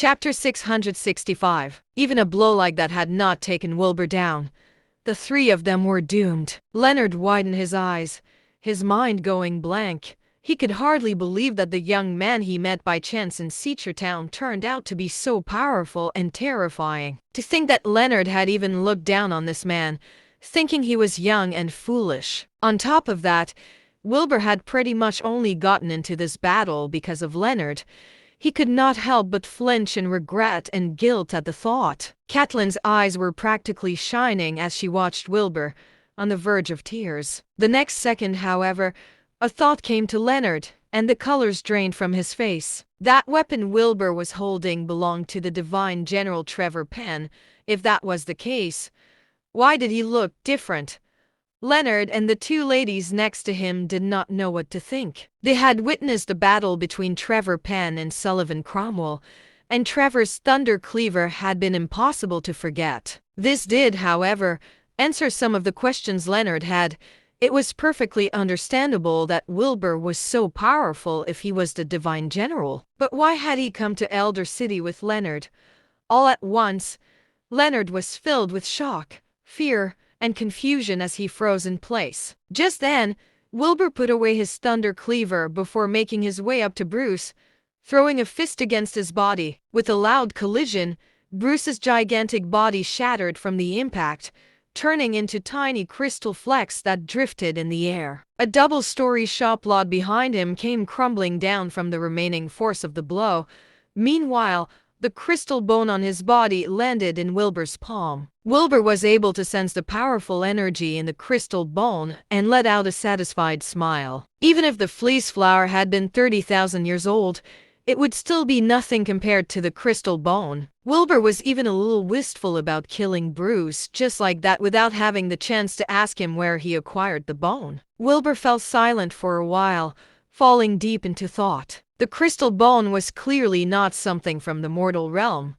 Chapter 665. Even a blow like that had not taken Wilbur down. The three of them were doomed. Leonard widened his eyes, his mind going blank. He could hardly believe that the young man he met by chance in Seachertown turned out to be so powerful and terrifying. To think that Leonard had even looked down on this man, thinking he was young and foolish. On top of that, Wilbur had pretty much only gotten into this battle because of Leonard. He could not help but flinch in regret and guilt at the thought. Catelyn's eyes were practically shining as she watched Wilbur, on the verge of tears. The next second, however, a thought came to Leonard, and the colors drained from his face. That weapon Wilbur was holding belonged to the divine General Trevor Penn. If that was the case, why did he look different? Leonard and the two ladies next to him did not know what to think. They had witnessed the battle between Trevor Penn and Sullivan Cromwell, and Trevor's thunder cleaver had been impossible to forget. This did, however, answer some of the questions Leonard had. It was perfectly understandable that Wilbur was so powerful if he was the divine general. But why had he come to Elder City with Leonard? All at once, Leonard was filled with shock, fear, and confusion as he froze in place. Just then, Wilbur put away his thunder cleaver before making his way up to Bruce, throwing a fist against his body. With a loud collision, Bruce's gigantic body shattered from the impact, turning into tiny crystal flecks that drifted in the air. A double-story shop lot behind him came crumbling down from the remaining force of the blow. Meanwhile, the crystal bone on his body landed in Wilbur's palm. Wilbur was able to sense the powerful energy in the crystal bone and let out a satisfied smile. Even if the fleece flower had been 30,000 years old, it would still be nothing compared to the crystal bone. Wilbur was even a little wistful about killing Bruce just like that without having the chance to ask him where he acquired the bone. Wilbur fell silent for a while, falling deep into thought. The crystal bone was clearly not something from the mortal realm,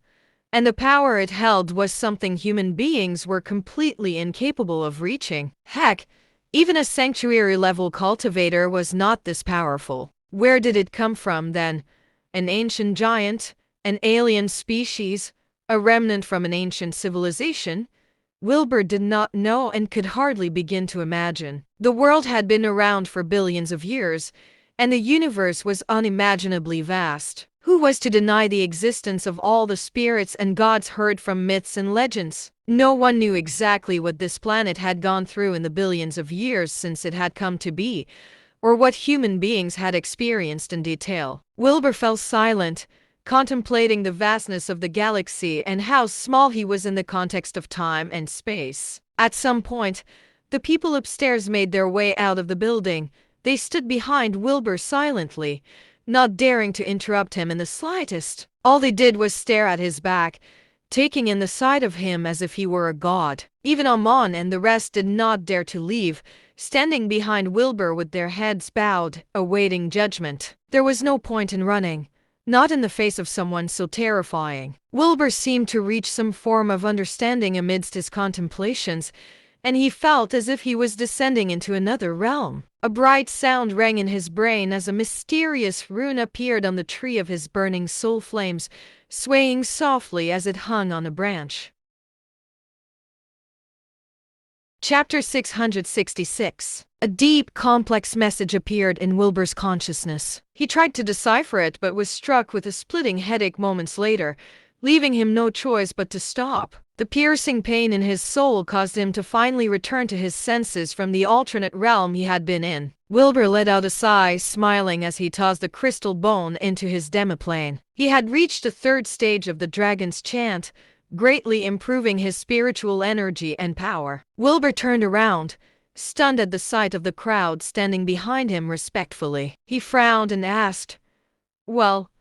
and the power it held was something human beings were completely incapable of reaching. Heck, even a sanctuary-level cultivator was not this powerful. Where did it come from, then? An ancient giant? An alien species? A remnant from an ancient civilization? Wilbur did not know and could hardly begin to imagine. The world had been around for billions of years, and the universe was unimaginably vast. Who was to deny the existence of all the spirits and gods heard from myths and legends? No one knew exactly what this planet had gone through in the billions of years since it had come to be, or what human beings had experienced in detail. Wilbur fell silent, contemplating the vastness of the galaxy and how small he was in the context of time and space. At some point, the people upstairs made their way out of the building. They stood behind Wilbur silently, not daring to interrupt him in the slightest. All they did was stare at his back, taking in the sight of him as if he were a god. Even Amon and the rest did not dare to leave, standing behind Wilbur with their heads bowed, awaiting judgment. There was no point in running, not in the face of someone so terrifying. Wilbur seemed to reach some form of understanding amidst his contemplations, and he felt as if he was descending into another realm. A bright sound rang in his brain as a mysterious rune appeared on the tree of his burning soul flames, swaying softly as it hung on a branch. Chapter 666. A deep, complex message appeared in Wilbur's consciousness. He tried to decipher it but was struck with a splitting headache moments later, leaving him no choice but to stop. The piercing pain in his soul caused him to finally return to his senses from the alternate realm he had been in. Wilbur let out a sigh, smiling as he tossed the crystal bone into his demiplane. He had reached the third stage of the dragon's chant, greatly improving his spiritual energy and power. Wilbur turned around, stunned at the sight of the crowd standing behind him respectfully. He frowned and asked, "Well,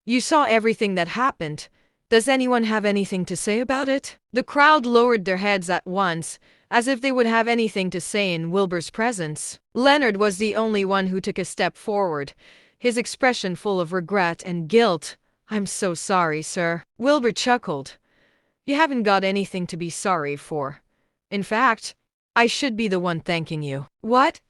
you saw everything that happened. Does anyone have anything to say about it?" The crowd lowered their heads at once, as if they would have anything to say in Wilbur's presence. Leonard was the only one who took a step forward, his expression full of regret and guilt. "I'm so sorry, sir." Wilbur chuckled. "You haven't got anything to be sorry for. In fact, I should be the one thanking you." "What?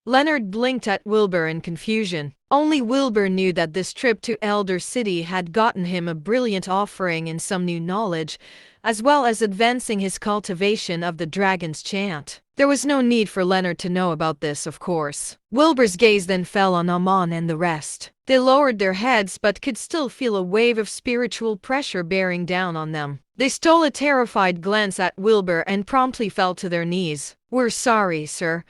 Leonard blinked at Wilbur in confusion. Only Wilbur knew that this trip to Elder City had gotten him a brilliant offering and some new knowledge, as well as advancing his cultivation of the dragon's chant. There was no need for Leonard to know about this, of course. Wilbur's gaze then fell on Amon and the rest. They lowered their heads but could still feel a wave of spiritual pressure bearing down on them. They stole a terrified glance at Wilbur and promptly fell to their knees. "We're sorry, sir.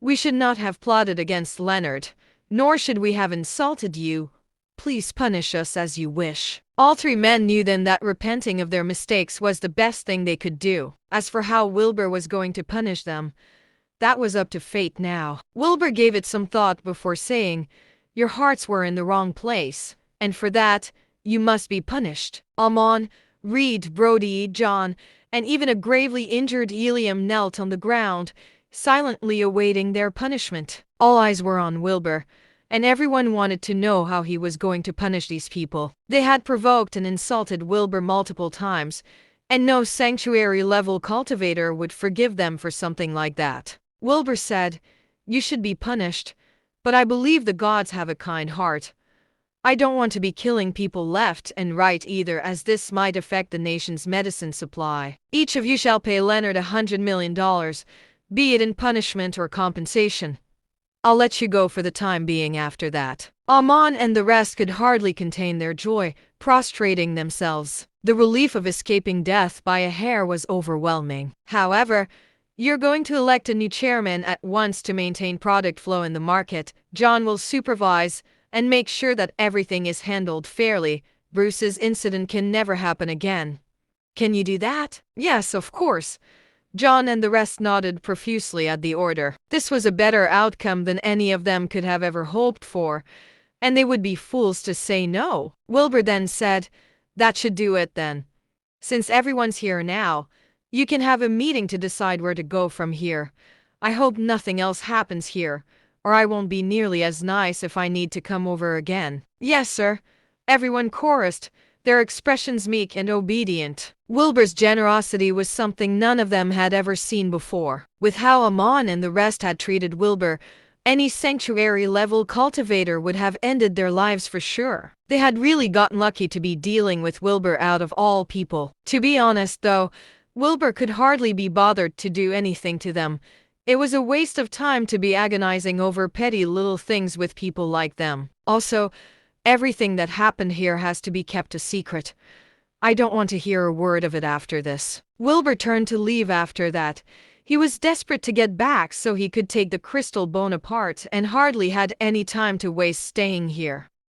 We should not have plotted against Leonard, nor should we have insulted you. Please punish us as you wish." All three men knew then that repenting of their mistakes was the best thing they could do. As for how Wilbur was going to punish them, that was up to fate now. Wilbur gave it some thought before saying, "Your hearts were in the wrong place, and for that, you must be punished." Amon, Reed, Brody, John, and even a gravely injured Eliam knelt on the ground, silently awaiting their punishment. All eyes were on Wilbur, and everyone wanted to know how he was going to punish these people. They had provoked and insulted Wilbur multiple times, and no sanctuary-level cultivator would forgive them for something like that. Wilbur said, "You should be punished, but I believe the gods have a kind heart. I don't want to be killing people left and right either, as this might affect the nation's medicine supply. Each of you shall pay Leonard $100 million, be it in punishment or compensation. I'll let you go for the time being after that." Amon and the rest could hardly contain their joy, prostrating themselves. The relief of escaping death by a hair was overwhelming. "However, you're going to elect a new chairman at once to maintain product flow in the market. John will supervise and make sure that everything is handled fairly. Bruce's incident can never happen again. Can you do that?" "Yes, of course." John and the rest nodded profusely at the order. This was a better outcome than any of them could have ever hoped for, and they would be fools to say no. Wilbur then said, "That should do it then. Since everyone's here now, you can have a meeting to decide where to go from here. I hope nothing else happens here, or I won't be nearly as nice if I need to come over again." "Yes, sir," everyone chorused, their expressions meek and obedient. Wilbur's generosity was something none of them had ever seen before. With how Amon and the rest had treated Wilbur, any sanctuary-level cultivator would have ended their lives for sure. They had really gotten lucky to be dealing with Wilbur out of all people. To be honest, though, Wilbur could hardly be bothered to do anything to them. It was a waste of time to be agonizing over petty little things with people like them. Also, everything that happened here has to be kept a secret. I don't want to hear a word of it after this. Wilbur turned to leave after that. He was desperate to get back so he could take the crystal bone apart and hardly had any time to waste staying here.